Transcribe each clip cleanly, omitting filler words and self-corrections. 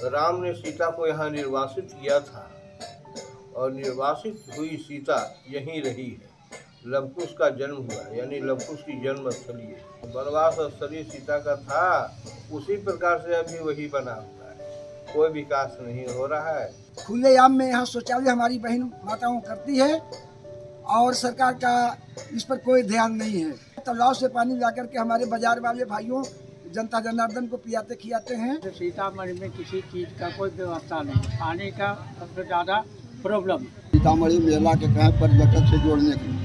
राम ने सीता को यहाँ निर्वासित किया था और निर्वासित हुई सीता यहीं रही है। लवकुश का जन्म हुआ, यानी लवकुश की जन्म स्थली है। वनवास स्थली सीता का था, उसी प्रकार से अभी वही बना हुआ है। कोई विकास नहीं हो रहा है। खुलेआम में यहाँ शौचालय हमारी बहन माताओं करती है और सरकार का इस पर कोई ध्यान नहीं है। तालाब से पानी लाकर के हमारे बाजार वाले भाइयों जनता जनार्दन को पियाते खियाते हैं। सीतामढ़ी में किसी चीज़ का कोई व्यवस्था नहीं, पानी का सबसे ज़्यादा प्रॉब्लम। सीतामढ़ी मेला के कहीं पर्यटक से जोड़ने के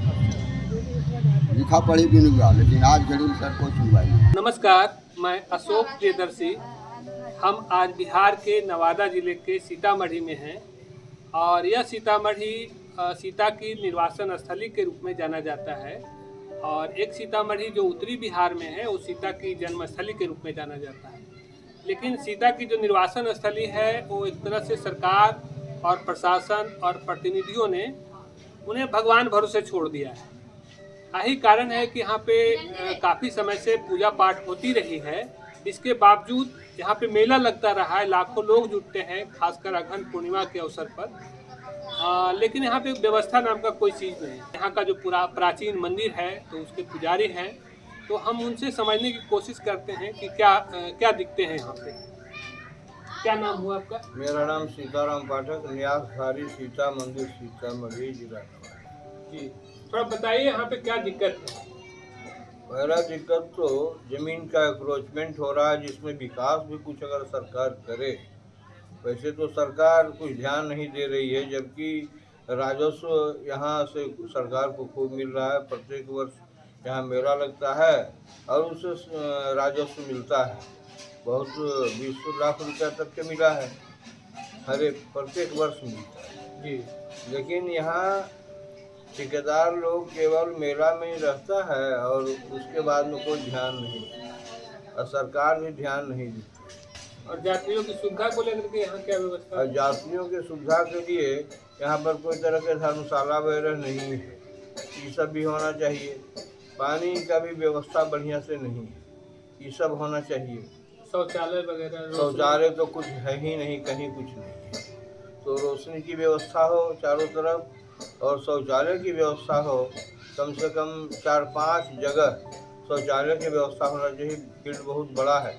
लिखा पढ़ी भी नहीं हुआ, लेकिन आज घड़ी सर को सुनवाई। नमस्कार, मैं अशोक प्रियदर्शी। हम आज बिहार के नवादा जिले के सीतामढ़ी में हैं और यह सीतामढ़ी सीता की निर्वासन स्थली के रूप में जाना जाता है और एक सीतामढ़ी जो उत्तरी बिहार में है वो सीता की जन्मस्थली के रूप में जाना जाता है। लेकिन सीता की जो निर्वासन स्थली है वो एक तरह से सरकार और प्रशासन और प्रतिनिधियों ने उन्हें भगवान भरोसे छोड़ दिया है। यही कारण है कि यहाँ पे काफ़ी समय से पूजा पाठ होती रही है, इसके बावजूद यहाँ पे मेला लगता रहा है, लाखों लोग जुटते हैं, खासकर अघन पूर्णिमा के अवसर पर। लेकिन यहाँ पे व्यवस्था नाम का कोई चीज़ नहीं है। यहाँ का जो प्राचीन मंदिर है तो उसके पुजारी हैं, तो हम उनसे समझने की कोशिश करते हैं कि क्या दिखते हैं यहाँ पे। क्या नाम हुआ आपका? मेरा नाम सीताराम पाठक, न्यासधारी सीता मंदिर सीतामढ़ी जिला नवादा। जी, थोड़ा बताइए यहाँ पे क्या दिक्कत है। पहला दिक्कत तो जमीन का एक्रोचमेंट हो रहा है, जिसमें विकास भी कुछ अगर सरकार करे। वैसे तो सरकार कुछ ध्यान नहीं दे रही है, जबकि राजस्व यहाँ से सरकार को खूब मिल रहा है। प्रत्येक वर्ष यहाँ मेला लगता है और उससे राजस्व मिलता है, बहुत 20 लाख रुपया तक के मिला है, प्रत्येक वर्ष मिलता है जी। लेकिन यहाँ ठेकेदार लोग केवल मेला में ही रहता है और उसके बाद में कोई ध्यान नहीं, और सरकार भी ध्यान नहीं देती। और यात्रियों की सुविधा को लेकर के यहाँ क्या व्यवस्था है? यात्रियों की सुविधा के लिए यहाँ पर कोई तरह के धर्मशाला वगैरह नहीं है, ये सब भी होना चाहिए। पानी का भी व्यवस्था बढ़िया से नहीं है, ये सब होना चाहिए। शौचालय वगैरह? शौचालय तो कुछ है ही नहीं, कहीं कुछ नहीं है। तो रोशनी की व्यवस्था हो चारों तरफ और शौचालय की व्यवस्था हो, कम से कम 4-5 जगह शौचालय की व्यवस्था होना चाहिए। फील्ड बहुत बड़ा है,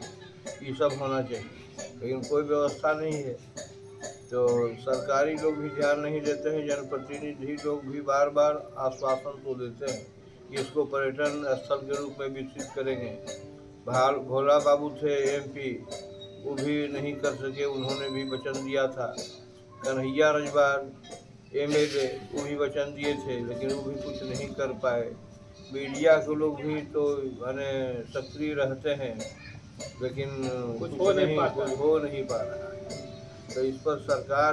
ये सब होना चाहिए, लेकिन कोई व्यवस्था नहीं है। तो सरकारी लोग भी ध्यान नहीं देते हैं, जनप्रतिनिधि लोग भी बार बार आश्वासन तो देते हैं कि इसको पर्यटन स्थल के रूप में विकसित करेंगे। भोला बाबू थे MP, वो भी नहीं कर सके, उन्होंने भी वचन दिया था। कन्हैया रजवार MLA, वो भी वचन दिए थे, लेकिन वो भी कुछ नहीं कर पाए। मीडिया के लोग भी तो माने सक्रिय रहते हैं, लेकिन कुछ हो नहीं पा रहा है। तो इस पर सरकार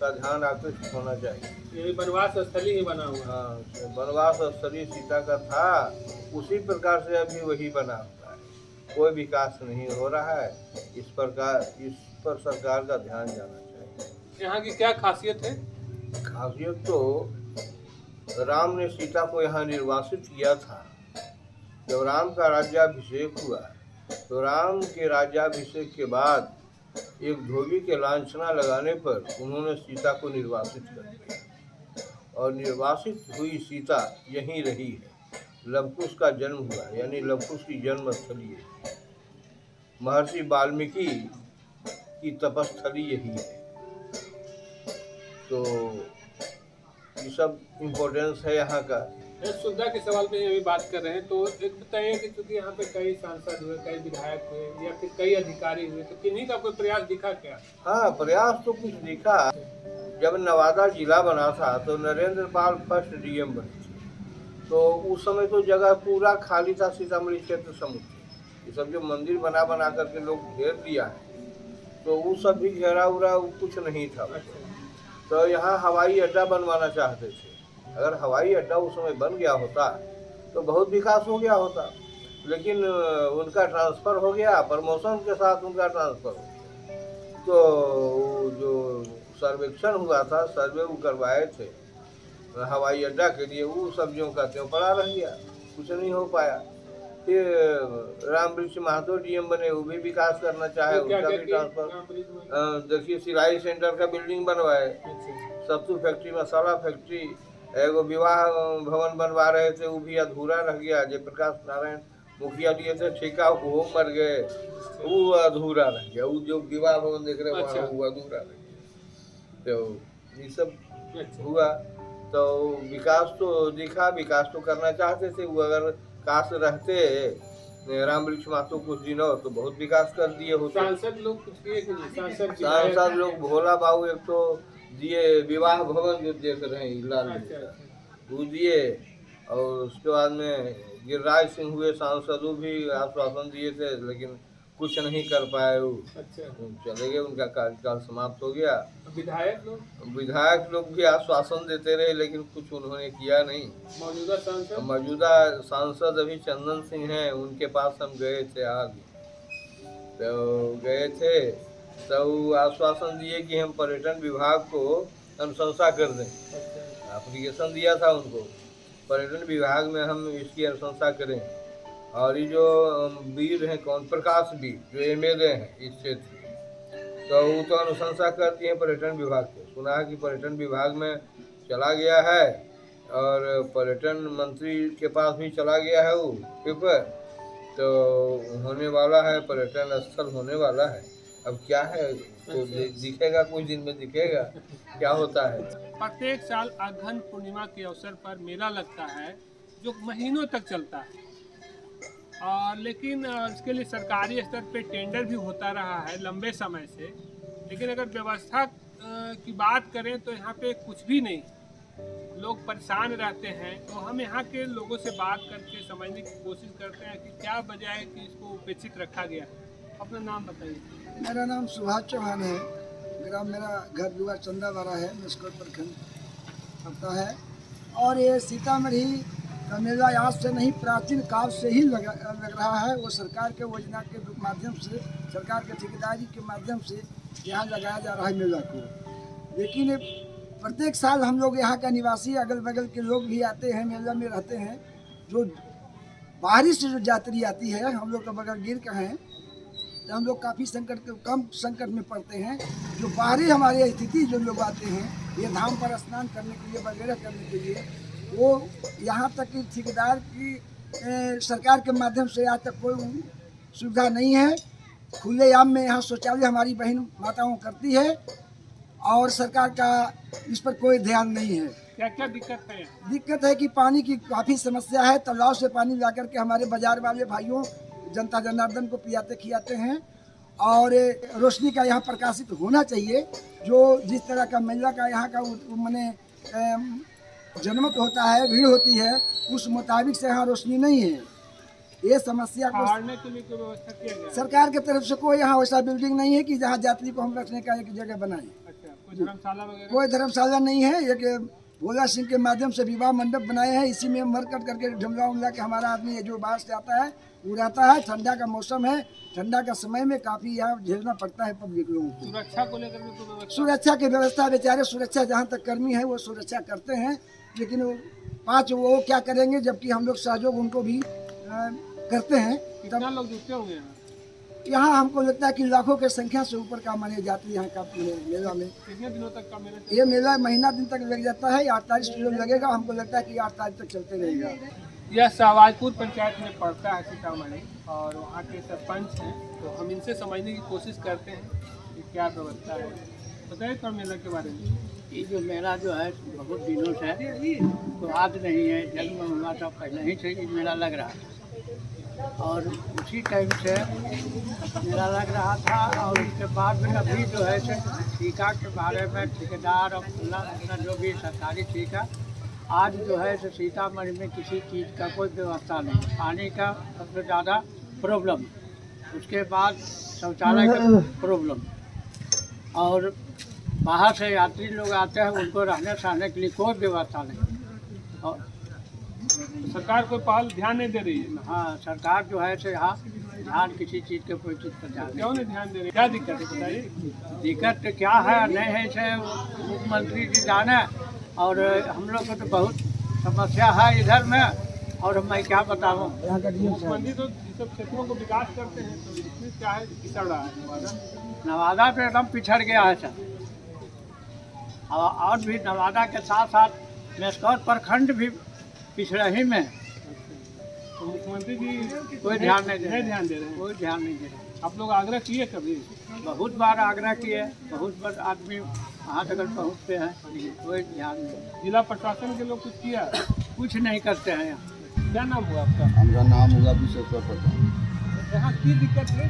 का ध्यान आकृष्ट होना चाहिए। ये वनवास स्थली ही बना हुआ। हाँ, वनवास स्थली सीता का था, उसी प्रकार से अभी वही बना हुआ है। कोई विकास नहीं हो रहा है। इस पर सरकार का ध्यान जाना चाहिए। यहाँ की क्या खासियत है? खासियत तो राम ने सीता को यहाँ निर्वासित किया था। जब राम का राज्याभिषेक हुआ तो राम के राज्याभिषेक के बाद एक धोबी के लांछना लगाने पर उन्होंने सीता को निर्वासित कर दिया और निर्वासित हुई सीता यहीं रही है। लवकुश का जन्म हुआ, यानी लवकुश की जन्म स्थली है। महर्षि वाल्मीकि की तपस्थली यही है। तो ये सब इम्पोर्टेंस है यहाँ का। सुविधा के सवाल पे अभी बात कर रहे हैं, तो एक बताइए कि चूंकि यहाँ पे कई सांसद हुए, कई विधायक हुए या फिर कई अधिकारी हुए, तो किन्हीं का कोई प्रयास दिखा क्या? हाँ, प्रयास तो कुछ दिखा। जब नवादा जिला बना था तो नरेंद्र पाल फर्स्ट DM बने थे, तो उस समय तो जगह पूरा खाली था, सीतामढ़ी क्षेत्र समुद्र। ये सब जो मंदिर बना करके लोग घेर दिया है, तो वो सब भी घेरा उरा कुछ नहीं था। तो यहाँ हवाई अड्डा बनवाना चाहते थे। अगर हवाई अड्डा उस समय बन गया होता तो बहुत विकास हो गया होता, लेकिन उनका ट्रांसफ़र हो गया, प्रमोशन के साथ उनका ट्रांसफ़र हो गया। तो जो सर्वेक्षण हुआ था, सर्वे वो करवाए थे हवाई अड्डा के लिए, वो सब ज्यों का त्यों पड़ा रह गया, कुछ नहीं हो पाया। फिर रामवृक्ष महतो डीएम बने, वो भी विकास करना चाहे, तो क्या उनका क्या भी किया ट्रांसफर। रामपुरी में? देखिए सिलाई सेंटर का बिल्डिंग बनवाए, अच्छा सत्तू फैक्ट्री, मसाला फैक्ट्री, एगो विवाह भवन बनवा रहे थे, वो भी अधूरा रह गया। जयप्रकाश नारायण मुखिया दिए थे ठेका, वो मर गए, वो अधूरा रह गया। वो जो विवाह भवन देख रहे अच्छा। वहाँ, वो अधूरा रह गया। तो ये सब अच्छा हुआ। तो विकास तो दिखा, विकास तो करना चाहते थे वो। अगर काश रहते रामवृक्ष महतो कुछ दिनों तो बहुत विकास कर दिए होते। सांसद लोग कुछ किए कि नहीं? सांसद विधायक? सांसद लोग भोला बाबू एक तो दिए, विवाह भवन जो देख रहे हैं लाल अच्छा वो दिए, और उसके बाद में गिरिराज सिंह हुए सांसद, वो भी आश्वासन दिए थे, लेकिन कुछ नहीं कर पाए। वो अच्छा चले गए, उनका कार्यकाल समाप्त हो गया। विधायक लोग? विधायक लोग भी आश्वासन देते रहे, लेकिन कुछ उन्होंने किया नहीं। मौजूदा सांसद? मौजूदा सांसद अभी चंदन सिंह हैं, उनके पास हम गए थे आज। तो गए थे तो वो आश्वासन दिए कि हम पर्यटन विभाग को अनुशंसा कर दें। अच्छा एप्लीकेशन दिया था उनको, पर्यटन विभाग में हम इसकी अनुशंसा करें। और ये जो वीर हैं, कौन, प्रकाश वीर जो एमएलए हैं इस क्षेत्र के, तो वो तो अनुशंसा करती हैं पर्यटन विभाग के। सुना है कि पर्यटन विभाग में चला गया है, और पर्यटन मंत्री के पास भी चला गया है वो पेपर। तो होने वाला है, पर्यटन स्थल होने वाला है। अब क्या है तो दिखेगा, कुछ दिन में दिखेगा क्या होता है। प्रत्येक साल अगहन पूर्णिमा के अवसर पर मेला लगता है जो महीनों तक चलता है, और लेकिन इसके लिए सरकारी स्तर पे टेंडर भी होता रहा है लंबे समय से। लेकिन अगर व्यवस्था की बात करें तो यहाँ पे कुछ भी नहीं, लोग परेशान रहते हैं। तो हम यहाँ के लोगों से बात करके समझने की कोशिश करते हैं कि क्या वजह है कि इसको उपेक्षित रखा गया है। अपना नाम बताइए। मेरा नाम सुभाष चौहान है। ग्राम मेरा घर दुआ चंदावाड़ा है, मस्कोट प्रखंड पड़ता है। और ये सीतामढ़ी का मेला आज से नहीं, प्राचीन काल से ही लग रहा है। वो सरकार के योजना के माध्यम से, सरकार के ठेकेदारी के माध्यम से यहाँ लगाया जा रहा है मेला को। लेकिन प्रत्येक साल हम लोग यहाँ का निवासी, अगल बगल के लोग भी आते हैं, मेला में रहते हैं। जो बाहरी से जो यात्री आती है, हम लोग का बगल गिर का है, तो हम लोग काफ़ी कम संकट में पड़ते हैं। जो बाहरी हमारे स्थिति जो लोग आते हैं ये धाम पर स्नान करने के लिए वगैरह करने के लिए, वो यहाँ तक कि ठेकेदार की सरकार के माध्यम से आज तक कोई सुविधा नहीं है। खुलेआम में यहाँ शौचालय हमारी बहन माताओं करती है, और सरकार का इस पर कोई ध्यान नहीं है। क्या क्या दिक्कत है? दिक्कत है कि पानी की काफ़ी समस्या है। तालाब से पानी ला करके हमारे बाजार वाले भाइयों जनता जनार्दन को पियाते खियाते हैं। और रोशनी का यहाँ प्रकाशित होना चाहिए। जो जिस तरह का मेला का यहाँ का माने जनमत होता है, भीड़ होती है, उस मुताबिक से यहाँ रोशनी नहीं है। ये समस्या को ठहरने के लिए कोई व्यवस्था किया गया है? सरकार की तरफ से कोई यहाँ वैसा बिल्डिंग नहीं है कि जहाँ यात्री को हम रखने का एक जगह बनाएं। अच्छा, कोई धर्मशाला वगैरह? कोई धर्मशाला नहीं है। एक भोला सिंह के माध्यम से विवाह मंडप बनाए हैं, इसी में मर कट करके ढमला उमला के हमारा आदमी है जो बाहर से आता है वो रहता है। ठंडा का मौसम है, ठंडा का समय में काफ़ी यहाँ झेलना पड़ता है पब्लिक लोगों को। सुरक्षा को लेकर भी कोई व्यवस्था? सुरक्षा की व्यवस्था बेचारे, सुरक्षा जहाँ तक कर्मी है वो सुरक्षा करते हैं, लेकिन वो क्या करेंगे, जबकि हम लोग सहयोग उनको भी करते हैं। कितना लोग जुटते होंगे यहाँ? यहाँ हमको लगता है कि लाखों की संख्या से ऊपर का माने जाती है यहाँ का मेला में। कितने दिनों तक का मेला? ये मेला महीना दिन तक लग जाता है। 8 तारीख से लगेगा, हमको लगता है कि 8 तारीख तक चलते रहेगा। यह शाहबाजपुर पंचायत में पड़ता है सीतामढ़ी, और वहाँ के सरपंच हैं, तो हम इनसे समझने की कोशिश करते हैं कि क्या व्यवस्था है। बताइए तो मेला के बारे में। ये जो मेला जो है बहुत दिनों से तो आज नहीं है, जन्म हुआ था पहले ही से ये मेला लग रहा था, और उसी टाइम से मेला लग रहा था। और उसके बाद में अभी जो है से ठेका के बारे में ठेकेदार और अपना जो भी सरकारी ठेका, आज जो है से सीतामढ़ी में किसी चीज़ का कोई व्यवस्था नहीं। पानी का सबसे ज़्यादा प्रॉब्लम, उसके बाद शौचालय का प्रॉब्लम, और बाहर से यात्री लोग आते हैं, उनको रहने सहने के लिए कोई व्यवस्था नहीं। और सरकार कोई पहल ध्यान नहीं दे रही है? हाँ, सरकार जो है से यहाँ ध्यान किसी चीज़ के कोई चीज़ पर ध्यान क्यों नहीं ध्यान दे रही? क्या दिक्कत है बताइए। दिक्कत क्या है नहीं है से मुख्यमंत्री जी जाने। और हम लोग को तो बहुत समस्या है इधर में, और मैं क्या बताऊँ। यहाँ का डीएम साहब मुख्यमंत्री तो इस सब क्षेत्रों को विकास करते हैं, तो इसमें क्या है पिछड़ रहा है नवादा? नवादा तो एकदम पिछड़ गया है सर। और भी नवादा के साथ साथ मेस्कौर प्रखंड भी पिछड़े ही में है। तो मुख्यमंत्री जी कोई ध्यान नहीं दे रहे। ध्यान दे रहे हैं। कोई ध्यान नहीं दे रहे। आप लोग आग्रह किए कभी? बहुत बार आग्रह किए, बहुत बार आदमी वहाँ तक पहुँचते हैं, लेकिन कोई ध्यान नहीं, जिला प्रशासन के लोग कुछ किया? कुछ नहीं करते हैं यहाँ। क्या नाम हुआ आपका? हमारा नाम हुआ विशेश्वर प्रधान। यहाँ की दिक्कत है?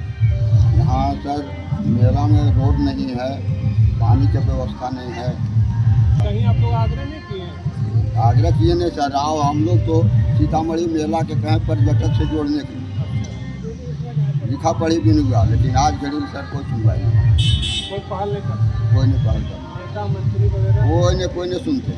यहाँ सर मेला में रोड नहीं है, पानी की व्यवस्था नहीं है। कहीं आप लोग आग्रह नहीं किए हैं? आग्रह किए नहीं सर, आओ हम लोग तो सीतामढ़ी मेला के कहें पर्यटक से जोड़ने के लिए लिखा पढ़ी भी नहीं हुआ, लेकिन आज घड़ी सर कोई सुनवाई नहीं, कोई पहल नहीं करता? कोई नहीं पहल करता, नेता मंत्री वगैरह? कोई नहीं सुनते।